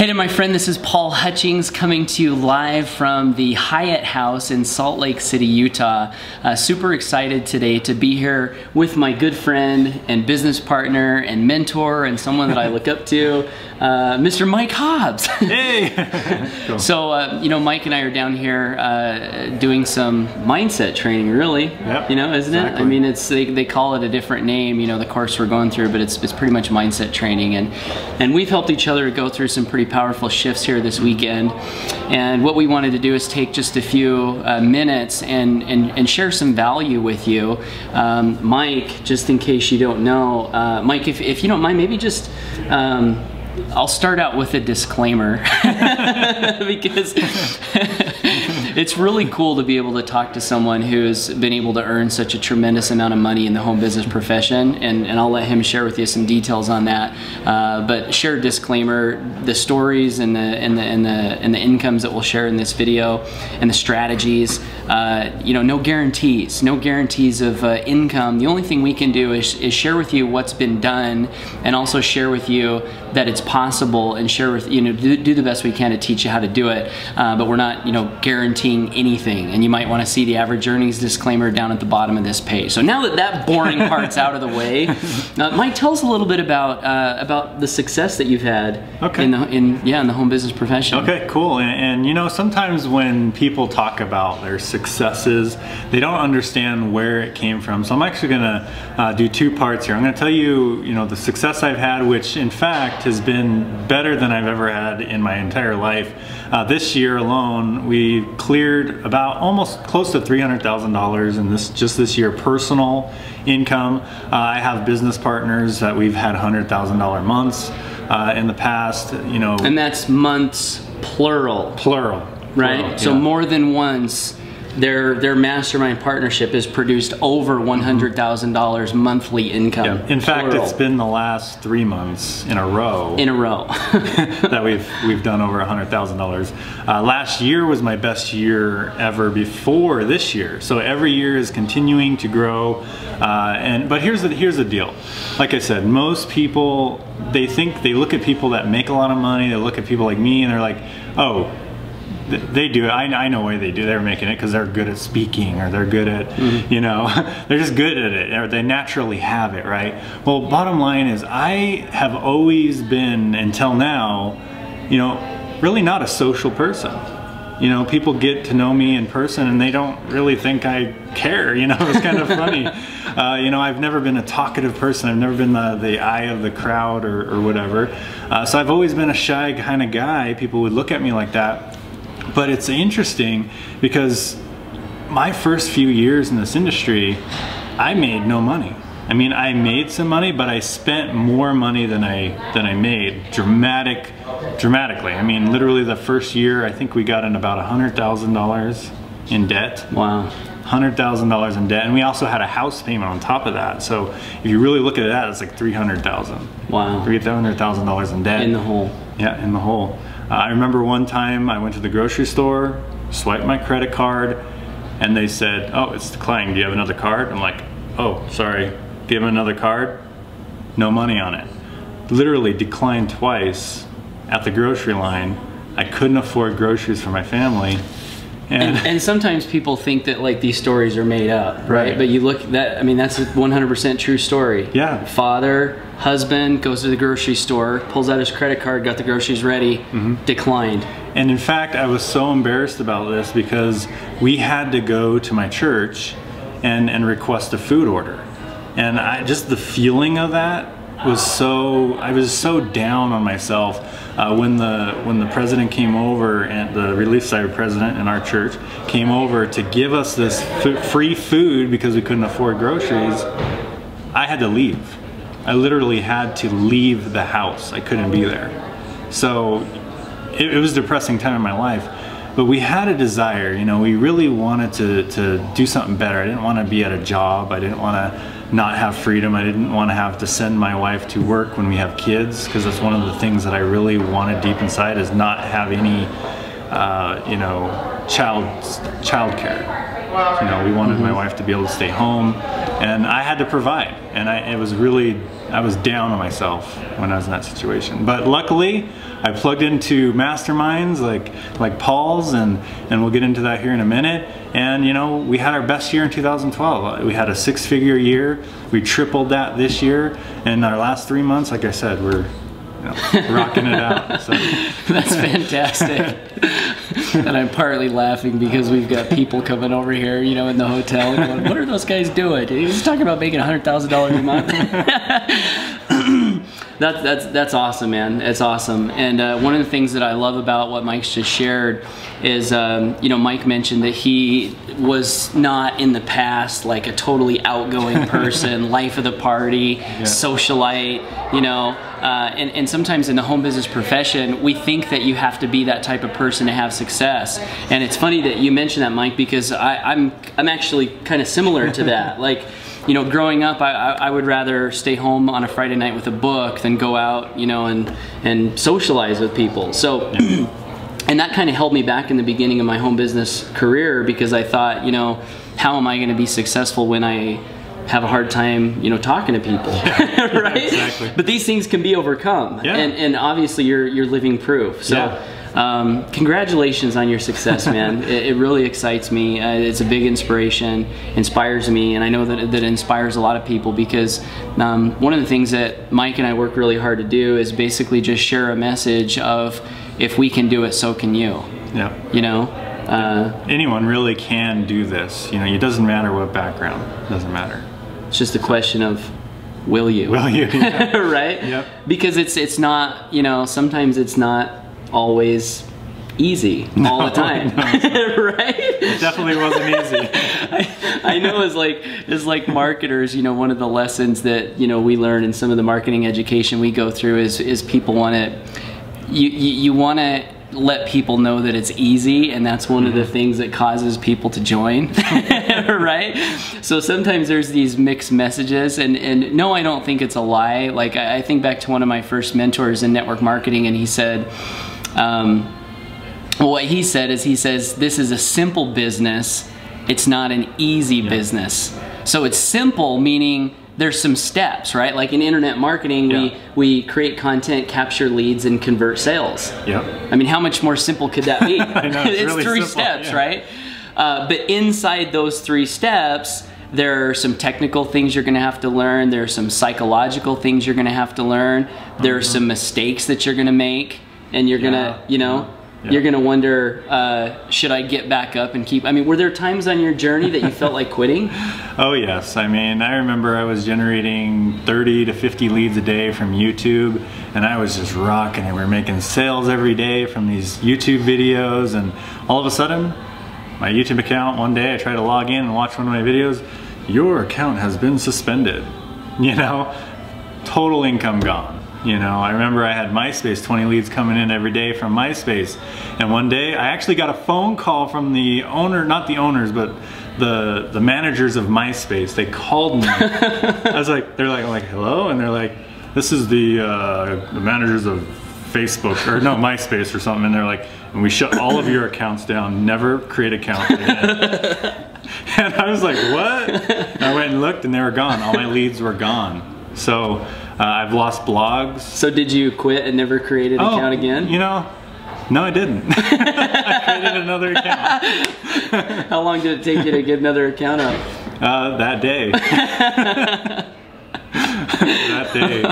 Hey there, my friend, this is Paul Hutchings coming to you live from the Hyatt House in Salt Lake City, Utah. Super excited today to be here with my good friend and business partner and mentor and someone that I look up to, Mr. Mike Hobbs. Hey! Cool. So, you know, Mike and I are down here doing some mindset training, really. Yep, you know, isn't exactly. it? I mean, it's they call it a different name, you know, the course we're going through, but it's pretty much mindset training. And we've helped each other go through some pretty powerful shifts here this weekend. And what we wanted to do is take just a few minutes and share some value with you. Mike, just in case you don't know, Mike, if you don't mind, maybe just I'll start out with a disclaimer because it's really cool to be able to talk to someone who's been able to earn such a tremendous amount of money in the home business profession, and I'll let him share with you some details on that. But share a disclaimer: the stories and the incomes that we'll share in this video and the strategies. You know, no guarantees of income. The only thing we can do is share with you what's been done, and also share with you that it's possible, and share with do the best we can to teach you how to do it. But we're not, you know, guaranteeing anything. And you might want to see the average earnings disclaimer down at the bottom of this page. So now that that boring part's out of the way, Mike, tell us a little bit about the success that you've had in the home business profession. Okay, cool. And you know, sometimes when people talk about their successes, they don't understand where it came from. So I'm actually gonna do two parts here. I'm gonna tell you, you know, the success I've had, which in fact has been better than I've ever had in my entire life. This year alone, we cleared about almost close to $300,000 in just this year personal income. I have business partners that we've had $100,000 months in the past, you know. And that's months plural. Plural. Right? Plural, so yeah. more than once. Their mastermind partnership has produced over $100,000 monthly income. Yeah. In fact, plural. it's been the last 3 months in a row. That we've done over $100,000. Last year was my best year ever before this year. So every year is continuing to grow. But here's the deal. Like I said, most people, they look at people that make a lot of money. They look at people like me, and they're like, oh, they do it. I know why they do. They're making it because they're good at speaking, or they're good at, you know, they're just good at it, or they naturally have it, right? Well, bottom line is, I have always been, until now, you know, really not a social person. You know, people get to know me in person and they don't really think I care, you know. It's kind of funny. You know, I've never been a talkative person. I've never been the eye of the crowd or whatever. So I've always been a shy kind of guy. People would look at me like that. But it's interesting because my first few years in this industry, I made no money. I mean, I made some money, but I spent more money than I made dramatically. I mean, literally the first year, I think we got in about $100,000 in debt. Wow. $100,000 in debt, and we also had a house payment on top of that. So if you really look at that, it's like $300,000. Wow. $300,000 in debt. In the hole. Yeah, in the hole. I remember one time I went to the grocery store, swiped my credit card, and they said, oh, it's declining. Do you have another card? I'm like, oh, sorry. Do you have another card? No money on it. Literally declined twice at the grocery line. I couldn't afford groceries for my family. And sometimes people think that like these stories are made up, right? But you look that, I mean, that's a 100% true story. Yeah. Father, husband goes to the grocery store, pulls out his credit card, got the groceries ready, declined. And in fact, I was so embarrassed about this because we had to go to my church and request a food order. And just the feeling of that was so, I was so down on myself. When the president came over, and the Relief Society president in our church came over to give us this free food because we couldn't afford groceries, I had to leave. I literally had to leave the house. I couldn't be there. So it was a depressing time in my life. But we had a desire, you know, we really wanted to do something better. I didn't want to be at a job. I didn't want to not have freedom. I didn't want to have to send my wife to work when we have kids, because that's one of the things that I really wanted deep inside, is not have any, you know, child care. You know, we wanted my wife to be able to stay home, and I had to provide. And it was really down on myself when I was in that situation. But luckily, I plugged into masterminds like Paul's, and we'll get into that here in a minute. And you know, we had our best year in 2012. We had a 6-figure year. We tripled that this year. And our last 3 months, like I said, we're rocking it out. So. That's fantastic. And I'm partly laughing because we've got people coming over here, you know, in the hotel going, what are those guys doing? He's talking about making $100,000 a month. That's awesome, man. It's awesome. And one of the things that I love about what Mike's just shared is, you know, Mike mentioned that he was not in the past like a totally outgoing person, life of the party, socialite, you know. And sometimes in the home business profession, we think that you have to be that type of person to have success. And it's funny that you mentioned that, Mike, because I'm actually kind of similar to that. Like, you know, growing up, I would rather stay home on a Friday night with a book than go out, you know, and socialize with people. So, and that kind of held me back in the beginning of my home business career, because I thought, you know, how am I going to be successful when I have a hard time, you know, talking to people, right? Exactly. But these things can be overcome, and obviously you're living proof. So. Congratulations on your success, man. It really excites me. It's a big inspiration, inspires me, and I know that it inspires a lot of people, because one of the things that Mike and I work really hard to do is basically just share a message of, if we can do it, so can you. Yeah. You know? Anyone really can do this. You know, it doesn't matter what background. It doesn't matter. It's just a question of, will you? Will you? Yeah. Right? Yep. Because it's not, you know, sometimes it's not always easy all the time. No, right? It definitely wasn't easy. I know as like marketers, you know, one of the lessons that, you know, we learn in some of the marketing education we go through is people want to, you want to let people know that it's easy, and that's one of the things that causes people to join. Right? So sometimes there's these mixed messages, and no, I don't think it's a lie. Like, I think back to one of my first mentors in network marketing, and he said, what he said is, he says, this is a simple business, it's not an easy business. So it's simple, meaning there's some steps, right? Like in internet marketing, we create content, capture leads, and convert sales. I mean, how much more simple could that be? I know, it's really 3 simple. steps, right? But inside those 3 steps, there are some technical things you're going to have to learn. There are some psychological things you're going to have to learn. There are some mistakes that you're going to make, and you're going to, you know, you're going to wonder, should I get back up and keep... I mean, were there times on your journey that you felt like quitting? Oh, yes. I mean, I remember I was generating 30 to 50 leads a day from YouTube, and I was just rocking it. We were making sales every day from these YouTube videos, and all of a sudden, my YouTube account, one day I tried to log in and watch one of my videos, your account has been suspended. You know, total income gone. You know, I remember I had MySpace, 20 leads coming in every day from MySpace. And one day I actually got a phone call from the owner, not the owners, but the managers of MySpace. They called me. I was like, they're like, hello? And they're like, this is the managers of Facebook, or no, MySpace or something. And they're like, and we shut all of your accounts down, never create accounts again. And I was like, what? And I went and looked, and they were gone. All my leads were gone. So I've lost blogs. So did you quit and never create an account again? You know, no, I didn't. I created another account. How long did it take you to get another account up? That day. That day.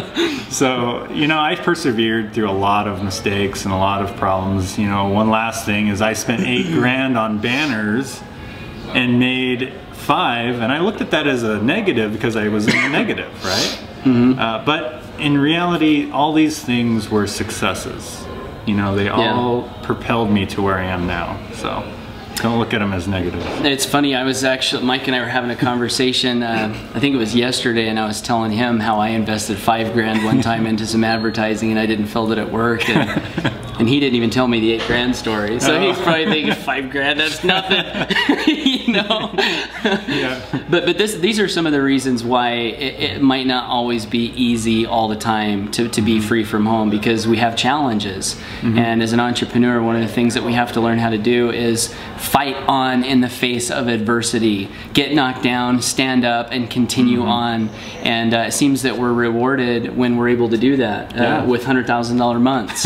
So, you know, I persevered through a lot of mistakes and a lot of problems. You know, one last thing is I spent $8 grand on banners and made 5, and I looked at that as a negative because I was in the negative, right? But in reality, all these things were successes. You know, they all propelled me to where I am now. So don't look at them as negative. It's funny, I was actually, Mike and I were having a conversation, I think it was yesterday, and I was telling him how I invested $5 grand one time into some advertising, and I didn't feel that it worked. And And he didn't even tell me the 8 grand story. So he's probably thinking 5 grand, that's nothing. You know? Yeah. But these are some of the reasons why it might not always be easy all the time to be free from home, because we have challenges. And as an entrepreneur, one of the things that we have to learn how to do is fight on in the face of adversity. Get knocked down, stand up, and continue on. And it seems that we're rewarded when we're able to do that with $100,000 months.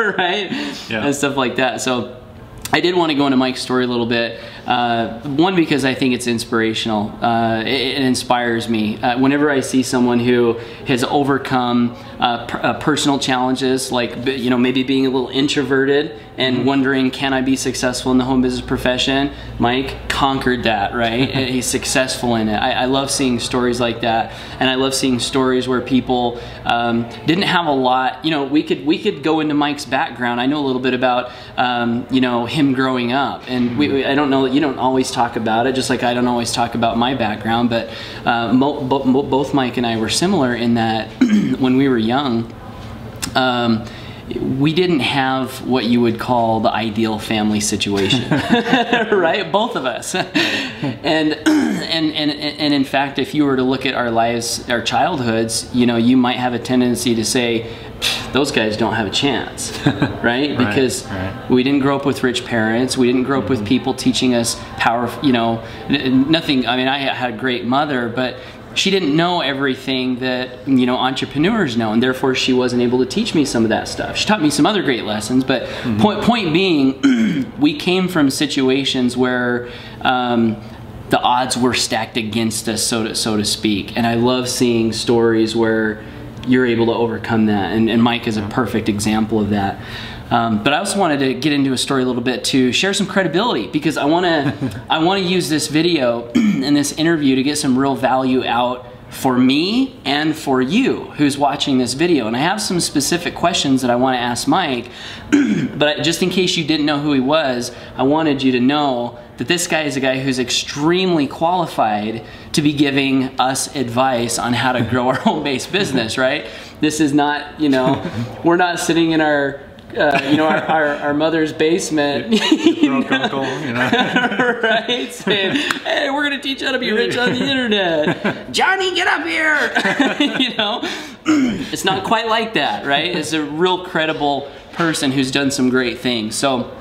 Right? Yeah. And stuff like that. So I did want to go into Mike's story a little bit. One, because I think it's inspirational. It inspires me. Whenever I see someone who has overcome personal challenges, like, you know, maybe being a little introverted and wondering, can I be successful in the home business profession? Mike conquered that, right? He's successful in it. I love seeing stories like that, and I love seeing stories where people didn't have a lot. You know, we could go into Mike's background. I know a little bit about you know, him growing up, and I don't know that you don't always talk about it, just like I don't always talk about my background, but both Mike and I were similar in that when we were young, we didn't have what you would call the ideal family situation, right? Both of us. And in fact, if you were to look at our lives, our childhoods, you know, you might have a tendency to say, those guys don't have a chance, right? Because we didn't grow up with rich parents. We didn't grow up with people teaching us power, you know, nothing. I mean, I had a great mother, but she didn't know everything that, you know, entrepreneurs know, and therefore she wasn't able to teach me some of that stuff. She taught me some other great lessons, but point being, we came from situations where the odds were stacked against us, so to speak. And I love seeing stories where you're able to overcome that, and Mike is a perfect example of that. But I also wanted to get into a story a little bit to share some credibility, because I want to use this video and this interview to get some real value out for me and for you who's watching this video. And I have some specific questions that I want to ask Mike, but just in case you didn't know who he was, I wanted you to know that this guy is a guy who's extremely qualified to be giving us advice on how to grow our home-based business, right? This is not, you know, we're not sitting in our you know, our mother's basement, broke uncle, you know, right? Saying, "Hey, we're gonna teach you how to be rich on the internet." Johnny, get up here! You know, it's not quite like that, right? It's a real credible person who's done some great things. So